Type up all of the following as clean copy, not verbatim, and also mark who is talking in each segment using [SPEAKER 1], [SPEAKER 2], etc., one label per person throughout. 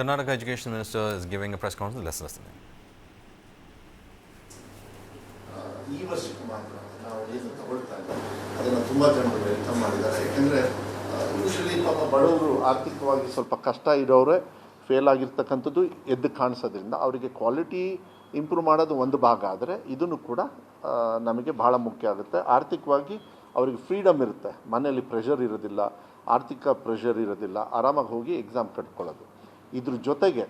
[SPEAKER 1] Karnataka Education Minister is giving a press conference. Let's listen.
[SPEAKER 2] ಈ ವರ್ಷಕ್ಕೆ ಮಾತ್ರ ನಾವು ಏನು ತಗೊಳ್ತಾ ಇಲ್ಲ ಅದನ್ನು ತುಂಬ ಜನರು ವೆಲ್ಕಮ್ ಮಾಡಿದ್ದಾರೆ. ಯಾಕೆಂದರೆ ಯೂಶಲಿ ಪಾಪ ಬಡವರು ಆರ್ಥಿಕವಾಗಿ ಸ್ವಲ್ಪ ಕಷ್ಟ ಇರೋರೇ ಫೇಲ್ ಆಗಿರ್ತಕ್ಕಂಥದ್ದು ಎದ್ದು ಕಾಣಿಸೋದ್ರಿಂದ ಅವರಿಗೆ ಕ್ವಾಲಿಟಿ ಇಂಪ್ರೂವ್ ಮಾಡೋದು ಒಂದು ಭಾಗ ಆದರೆ ಇದನ್ನು ಕೂಡ ನಮಗೆ ಭಾಳ ಮುಖ್ಯ ಆಗುತ್ತೆ. ಆರ್ಥಿಕವಾಗಿ ಅವರಿಗೆ ಫ್ರೀಡಮ್ ಇರುತ್ತೆ, ಮನೆಯಲ್ಲಿ ಪ್ರೆಷರ್ ಇರೋದಿಲ್ಲ, ಆರ್ಥಿಕ ಪ್ರೆಷರ್ ಇರೋದಿಲ್ಲ, ಆರಾಮಾಗಿ ಹೋಗಿ ಎಕ್ಸಾಮ್ ಕಟ್ಕೊಳ್ಳೋದು. ಇದ್ರ ಜೊತೆಗೆ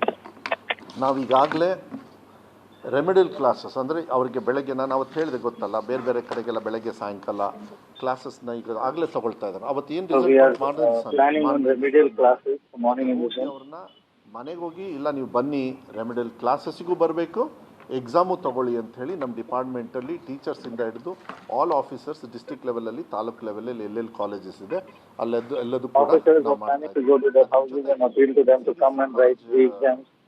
[SPEAKER 2] ನಾವೀಗಾಗಲೇ ರೆಮಿಡಿಯಲ್ ಕ್ಲಾಸಸ್ ಅಂದರೆ ಅವರಿಗೆ ಬೆಳಗ್ಗೆ ನಾನು ಅವತ್ತು ಹೇಳಿದೆ ಗೊತ್ತಲ್ಲ, ಬೇರೆ ಬೇರೆ ಕಡೆಗೆಲ್ಲ ಬೆಳಗ್ಗೆ ಸಾಯಂಕಾಲ ಕ್ಲಾಸಸ್ನ ಈಗ ಆಗಲೇ ತಗೊಳ್ತಾ ಇದ್ದಾರೆ. ಅವತ್ತು ಏನು ರಿಸಲ್ಟ್ ಅವ್ರನ್ನ ಮನೆಗೆ ಹೋಗಿ ಇಲ್ಲ ನೀವು ಬನ್ನಿ ರೆಮಿಡಿಯಲ್ ಕ್ಲಾಸಸ್ಸಿಗೂ ಬರಬೇಕು, ಎಕ್ಸಾಮು ತೊಗೊಳ್ಳಿ ಅಂತ ಹೇಳಿ ನಮ್ಮ ಡಿಪಾರ್ಟ್ಮೆಂಟಲ್ಲಿ ಟೀಚರ್ಸಿಂದ ಹಿಡಿದು ಆಲ್ ಆಫೀಸರ್ಸ್ ಡಿಸ್ಟ್ರಿಕ್ಟ್ ಲೆವೆಲಲ್ಲಿ ತಾಲೂಕು ಲೆವೆಲಲ್ಲಿ ಎಲ್ಲೆಲ್ಲಿ ಕಾಲೇಜಸ್ ಇದೆ ಎಲ್ಲದೂ ಕೂಡ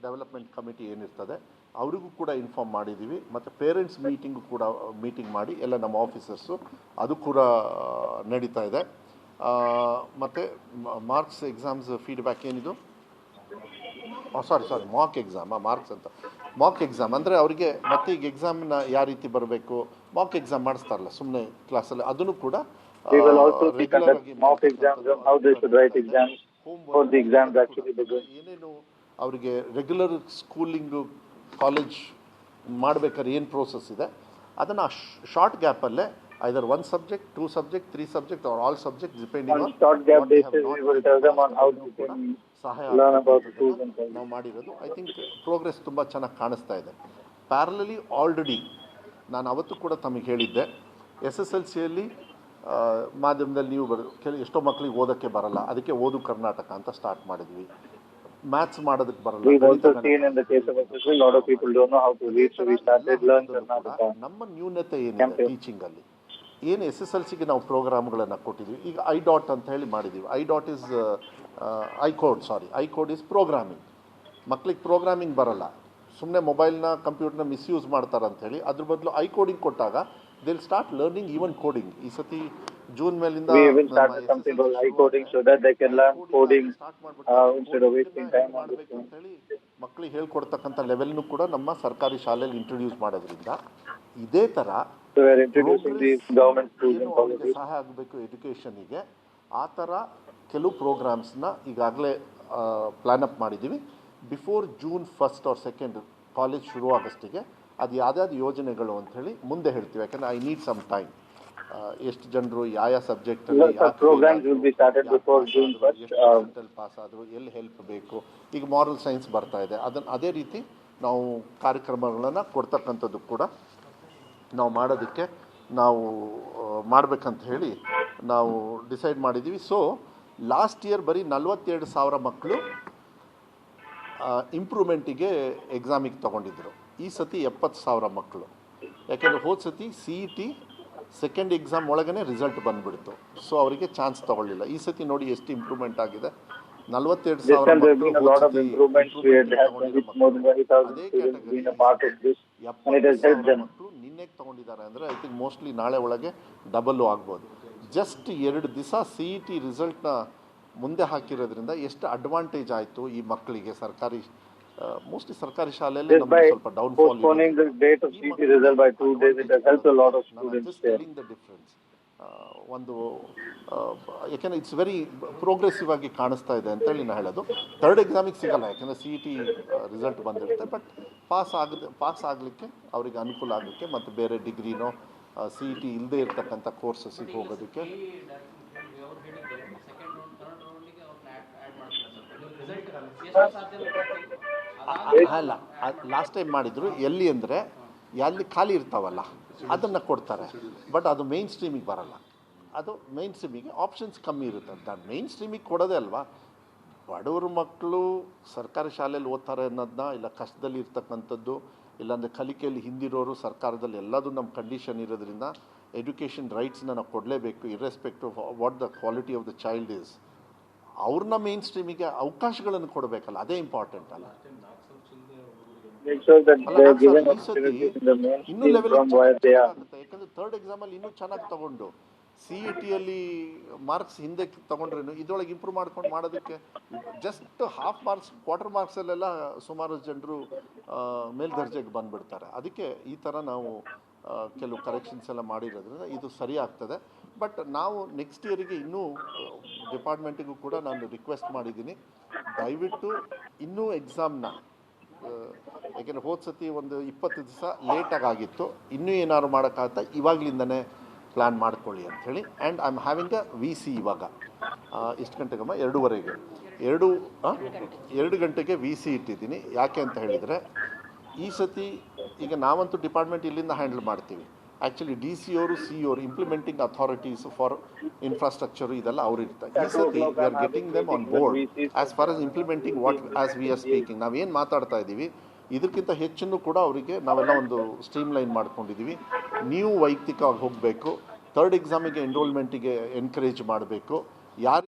[SPEAKER 2] ಡೆವಲಪ್ಮೆಂಟ್ ಕಮಿಟಿ ಏನಿರ್ತದೆ ಅವರಿಗೂ ಕೂಡ ಇನ್ಫಾರ್ಮ್ ಮಾಡಿದ್ದೀವಿ. ಮತ್ತು ಪೇರೆಂಟ್ಸ್ ಮೀಟಿಂಗ್ ಮಾಡಿ ಎಲ್ಲ ನಮ್ಮ ಆಫೀಸರ್ಸು ಅದು ಕೂಡ ನಡೀತಾ ಇದೆ. ಮತ್ತು ಮಾರ್ಕ್ಸ್ ಎಕ್ಸಾಮ್ಸ್ ಫೀಡ್ಬ್ಯಾಕ್ ಏನಿದು ಸಾರಿ ಮಾಕ್ ಎಕ್ಸಾಮ್, ಮಾರ್ಕ್ಸ್ ಅಂತ ಮಾಕ್ ಎಕ್ಸಾಮ್ ಅಂದರೆ ಅವರಿಗೆ ಮತ್ತೆ ಈಗ ಎಕ್ಸಾಮ್ನ ಯಾವ ರೀತಿ ಬರಬೇಕು ಮಾಕ್ ಎಕ್ಸಾಮ್ ಮಾಡಿಸ್ತಾರಲ್ಲ ಸುಮ್ಮನೆ ಕ್ಲಾಸಲ್ಲಿ, ಅದನ್ನು ಕೂಡ ಏನೇನು ಅವರಿಗೆ ರೆಗ್ಯುಲರ್ ಸ್ಕೂಲಿಂಗು ಕಾಲೇಜ್ ಮಾಡಬೇಕಾದ್ರೆ ಏನು ಪ್ರೋಸೆಸ್ ಇದೆ ಅದನ್ನು ಶಾರ್ಟ್ ಗ್ಯಾಪಲ್ಲೇ either 1 subject 2 subject 3 subject or all subject depending ಸಹಾಯ ನಾವು ಮಾಡಿರೋದು. ಐ ಥಿಂಕ್ ಪ್ರೋಗ್ರೆಸ್ ತುಂಬ ಚೆನ್ನಾಗಿ ಕಾಣಿಸ್ತಾ ಇದೆ. ಪ್ಯಾರಲಲಿ ಆಲ್ರೆಡಿ ನಾನು ಅವತ್ತು ಕೂಡ ತಮಗೆ ಹೇಳಿದ್ದೆ, SSLCಯಲ್ಲಿ ಮಾಧ್ಯಮದಲ್ಲಿ ನೀವು ಎಷ್ಟೋ ಮಕ್ಕಳಿಗೆ ಓದೋಕ್ಕೆ ಬರಲ್ಲ, ಅದಕ್ಕೆ ಓದು ಕರ್ನಾಟಕ ಅಂತ ಸ್ಟಾರ್ಟ್ ಮಾಡಿದ್ವಿ. ಮ್ಯಾಥ್ಸ್ ಮಾಡೋದಕ್ಕೆ ಬರಲ್ಲ, ನಮ್ಮ ನ್ಯೂನತೆ ಏನಿದೆ ಟೀಚಿಂಗಲ್ಲಿ ಏನು SSLCಗೆ ನಾವು ಪ್ರೋಗ್ರಾಮ್ಗಳನ್ನು ಕೊಟ್ಟಿದ್ವಿ. ಈಗ ಐಡಾಟ್ ಅಂತ ಹೇಳಿ ಮಾಡಿದ್ದೀವಿ. ಐಡಾಟ್ ಇಸ್ ಐಕೋಡ್ ಇಸ್ ಪ್ರೋಗ್ರಾಮಿಂಗ್. ಮಕ್ಳಿಗೆ ಪ್ರೋಗ್ರಾಮಿಂಗ್ ಬರಲ್ಲ, ಸುಮ್ಮನೆ ಮೊಬೈಲ್ನ ಕಂಪ್ಯೂಟರ್ನ ಮಿಸ್ಯೂಸ್ ಮಾಡ್ತಾರೆ ಅಂಥೇಳಿ ಅದ್ರ ಬದಲು ಐಕೋಡಿಂಗ್ ಕೊಟ್ಟಾಗ they will start learning even coding. ಈ ಸತಿ ಜೂನ್ ಮೇಲಿಂದ ಅಂತೇಳಿ ಮಕ್ಕಳಿಗೆ ಹೇಳ್ಕೊಡ್ತಕ್ಕಂಥ ಲೆವೆಲ್ನು ಕೂಡ ನಮ್ಮ ಸರ್ಕಾರಿ ಶಾಲೆಯಲ್ಲಿ ಇಂಟ್ರೊಡ್ಯೂಸ್ ಮಾಡೋದ್ರಿಂದ ಇದೇ ಥರ ಸಹಾಯ ಆಗಬೇಕು ಎಜುಕೇಷನಿಗೆ. ಆ ಥರ ಕೆಲವು ಪ್ರೋಗ್ರಾಮ್ಸ್ನ ಈಗಾಗಲೇ ಪ್ಲ್ಯಾನಪ್ ಮಾಡಿದ್ದೀವಿ. ಬಿಫೋರ್ ಜೂನ್ 1 or 2 ಕಾಲೇಜ್ ಶುರು ಆಗಸ್ಟಿಗೆ ಅದು ಯಾವ್ದಾವ್ದು ಯೋಜನೆಗಳು ಅಂಥೇಳಿ ಮುಂದೆ ಹೇಳ್ತೀವಿ. ಯಾಕಂದರೆ ಐ ನೀಡ್ ಸಮ್ ಟೈಮ್. ಎಷ್ಟು ಜನರು ಯಾವ ಸಬ್ಜೆಕ್ಟಲ್ಲಿ ಪಾಸ್ ಆದರು, ಎಲ್ಲಿ ಹೆಲ್ಪ್ ಬೇಕು. ಈಗ ಮಾರಲ್ ಸೈನ್ಸ್ ಬರ್ತಾ ಇದೆ, ಅದೇ ರೀತಿ ನಾವು ಕಾರ್ಯಕ್ರಮಗಳನ್ನು ಕೊಡ್ತಕ್ಕಂಥದ್ದು ಕೂಡ ನಾವು ಮಾಡೋದಕ್ಕೆ ನಾವು ಮಾಡಬೇಕಂತ ಹೇಳಿ ನಾವು ಡಿಸೈಡ್ ಮಾಡಿದ್ದೀವಿ. ಸೊ ಲಾಸ್ಟ್ ಇಯರ್ ಬರೀ 42,000 ಮಕ್ಕಳು ಇಂಪ್ರೂವ್ಮೆಂಟಿಗೆ ಎಕ್ಸಾಮಿಗೆ ತೊಗೊಂಡಿದ್ದರು. ಈ ಸತಿ 70,000 ಮಕ್ಕಳು. ಯಾಕೆಂದರೆ ಹೋದ ಸತಿ CET ಸೆಕೆಂಡ್ ಎಕ್ಸಾಮ್ ಒಳಗೇ ರಿಸಲ್ಟ್ ಬಂದುಬಿಡ್ತು, ಸೊ ಅವರಿಗೆ ಚಾನ್ಸ್ ತೊಗೊಳ್ಳಿಲ್ಲ. ಈ ಸತಿ ನೋಡಿ ಎಷ್ಟು ಇಂಪ್ರೂವ್ಮೆಂಟ್ ಆಗಿದೆ. 42,000 ಮಕ್ಕಳು ನಿನ್ನೆಗೆ ತೊಗೊಂಡಿದ್ದಾರೆ ಅಂದರೆ ಐ ಥಿಂಕ್ ಮೋಸ್ಟ್ಲಿ ನಾಳೆ ಒಳಗೆ ಡಬಲ್ಲು ಆಗ್ಬೋದು. ಜಸ್ಟ್ 2 ದಿವಸ CET ರಿಸಲ್ಟ್ನ ಮುಂದೆ ಹಾಕಿರೋದ್ರಿಂದ ಎಷ್ಟು ಅಡ್ವಾಂಟೇಜ್ ಆಯಿತು ಈ ಮಕ್ಕಳಿಗೆ. ಮೋಸ್ಟ್ಲಿ ಸರ್ಕಾರಿ ಶಾಲೆಯಲ್ಲಿ ನಮಗೆ ಸ್ವಲ್ಪ ಡೌನ್ಫಾಲ್ ಡಿಫ್ರೆನ್ಸ್ ಒಂದು ಯಾಕೆಂದರೆ ಇಟ್ಸ್ ವೆರಿ ಪ್ರೋಗ್ರೆಸಿವ್ ಆಗಿ ಕಾಣಿಸ್ತಾ ಇದೆ ಅಂತೇಳಿ ನಾನು ಹೇಳೋದು. ಥರ್ಡ್ ಎಕ್ಸಾಮಿಗೆ ಸಿಗಲ್ಲ, ಯಾಕೆಂದರೆ CET ರಿಸಲ್ಟ್ ಬಂದಿರುತ್ತೆ. ಬಟ್ ಪಾಸ್ ಆಗಲಿಕ್ಕೆ ಅವರಿಗೆ ಅನುಕೂಲ ಆಗಲಿಕ್ಕೆ ಮತ್ತು ಬೇರೆ ಡಿಗ್ರಿನೋ CET ಇಲ್ಲದೆ ಇರ್ತಕ್ಕಂಥ ಕೋರ್ಸಸ್ಸಿಗೆ ಹೋಗೋದಕ್ಕೆ ಅಲ್ಲ. ಲಾಸ್ಟ್ ಟೈಮ್ ಮಾಡಿದ್ರು ಎಲ್ಲಿ ಅಂದರೆ ಎಲ್ಲಿ ಖಾಲಿ ಇರ್ತಾವಲ್ಲ ಅದನ್ನು ಕೊಡ್ತಾರೆ, ಬಟ್ ಅದು ಮೇನ್ ಸ್ಟ್ರೀಮಿಗೆ ಬರಲ್ಲ. ಅದು ಮೇನ್ ಸ್ಟ್ರೀಮಿಗೆ ಆಪ್ಷನ್ಸ್ ಕಮ್ಮಿ ಇರುತ್ತೆ. ಅದು ಮೇನ್ ಸ್ಟ್ರೀಮಿಗೆ ಕೊಡೋದೇ ಅಲ್ವಾ. ಬಡವ್ರ ಮಕ್ಕಳು ಸರ್ಕಾರಿ ಶಾಲೆಯಲ್ಲಿ ಓದ್ತಾರೆ ಅನ್ನೋದನ್ನ, ಇಲ್ಲ ಕಷ್ಟದಲ್ಲಿ ಇರ್ತಕ್ಕಂಥದ್ದು, ಇಲ್ಲಾಂದರೆ ಕಲಿಕೆಯಲ್ಲಿ ಹಿಂದಿರೋರು, ಸರ್ಕಾರದಲ್ಲಿ ಎಲ್ಲದೂ ನಮ್ಮ ಕಂಡೀಷನ್ ಇರೋದ್ರಿಂದ ಎಜುಕೇಷನ್ ರೈಟ್ಸ್ನ ನಾವು ಕೊಡಲೇಬೇಕು irrespective of what the quality of the child is. ಅವ್ರನ್ನ ಮೇನ್ ಸ್ಟ್ರೀಮಿಗೆ ಅವಕಾಶಗಳನ್ನು ಕೊಡಬೇಕಲ್ಲ, ಅದೇ ಇಂಪಾರ್ಟೆಂಟ್ ಅಲ್ಲ. ಇನ್ನೂ ಲೆವೆಲ್ ಆಗುತ್ತೆ. ಯಾಕಂದರೆ ಥರ್ಡ್ ಎಕ್ಸಾಮಲ್ಲಿ ಇನ್ನೂ ಚೆನ್ನಾಗಿ ತೊಗೊಂಡು ಸಿ ಇ ಟಿಯಲ್ಲಿ ಮಾರ್ಕ್ಸ್ ಹಿಂದೆ ತೊಗೊಂಡ್ರೇನು ಇದರೊಳಗೆ ಇಂಪ್ರೂವ್ ಮಾಡ್ಕೊಂಡು ಮಾಡೋದಕ್ಕೆ ಜಸ್ಟ್ ಹಾಫ್ ಮಾರ್ಕ್ಸ್ ಕ್ವಾರ್ಟರ್ ಮಾರ್ಕ್ಸಲ್ಲೆಲ್ಲ ಸುಮಾರು ಜನರು ಮೇಲ್ದರ್ಜೆಗೆ ಬಂದುಬಿಡ್ತಾರೆ. ಅದಕ್ಕೆ ಈ ಥರ ನಾವು ಕೆಲವು ಕರೆಕ್ಷನ್ಸ್ ಎಲ್ಲ ಮಾಡಿರೋದ್ರಿಂದ ಇದು ಸರಿ ಆಗ್ತದೆ. ಬಟ್ ನಾವು ನೆಕ್ಸ್ಟ್ ಇಯರಿಗೆ ಇನ್ನೂ ಡಿಪಾರ್ಟ್ಮೆಂಟಿಗೂ ಕೂಡ ನಾನು ರಿಕ್ವೆಸ್ಟ್ ಮಾಡಿದ್ದೀನಿ, ದಯವಿಟ್ಟು ಇನ್ನೂ ಎಕ್ಸಾಮ್ನ ಯಾಕೆಂದರೆ ಹೋದ ಸತಿ ಒಂದು 20 ದಿವಸ ಲೇಟಾಗಿ ಆಗಿತ್ತು, ಇನ್ನೂ ಏನಾದ್ರು ಮಾಡೋಕ್ಕಾಗತ್ತಾ ಇವಾಗಲಿಂದನೇ ಪ್ಲ್ಯಾನ್ ಮಾಡ್ಕೊಳ್ಳಿ ಅಂಥೇಳಿ. And I am having a V C ಇವಾಗ ಎಷ್ಟು ಗಂಟೆಗಮ್ಮ 2:30 2 ಗಂಟೆಗೆ ವಿ ಸಿ ಇಟ್ಟಿದ್ದೀನಿ. ಯಾಕೆ ಅಂತ ಹೇಳಿದರೆ ಈ ಸತಿ ಈಗ ನಾವಂತೂ ಡಿಪಾರ್ಟ್ಮೆಂಟ್ ಇಲ್ಲಿಂದ ಹ್ಯಾಂಡಲ್ ಮಾಡ್ತೀವಿ, ಆ್ಯಕ್ಚುಲಿ ಡಿ ಸಿ ಅವರು ಸಿ ಅವರು ಇಂಪ್ಲಿಮೆಂಟಿಂಗ್ ಅಥಾರಿಟೀಸ್ ಫಾರ್ ಇನ್ಫ್ರಾಸ್ಟ್ರಕ್ಚರು ಇದೆಲ್ಲ ಅವ್ರು ಇರ್ತಾರೆ. ಈ ಸತಿ we are getting them on board as far as implementing what as we are speaking. ನಾವೇನು ಮಾತಾಡ್ತಾ ಇದ್ದೀವಿ ಇದಕ್ಕಿಂತ ಹೆಚ್ಚನ್ನು ಕೂಡ ಅವರಿಗೆ ನಾವೆಲ್ಲ ಒಂದು ಸ್ಟ್ರೀಮ್ ಲೈನ್ ಮಾಡ್ಕೊಂಡಿದ್ದೀವಿ. ನೀವು ವೈಯಕ್ತಿಕವಾಗಿ ಹೋಗಬೇಕು, ಥರ್ಡ್ ಎಕ್ಸಾಮಿಗೆ ಎನ್ರೋಲ್ಮೆಂಟಿಗೆ ಎನ್ಕರೇಜ್ ಮಾಡಬೇಕು. ಯಾರು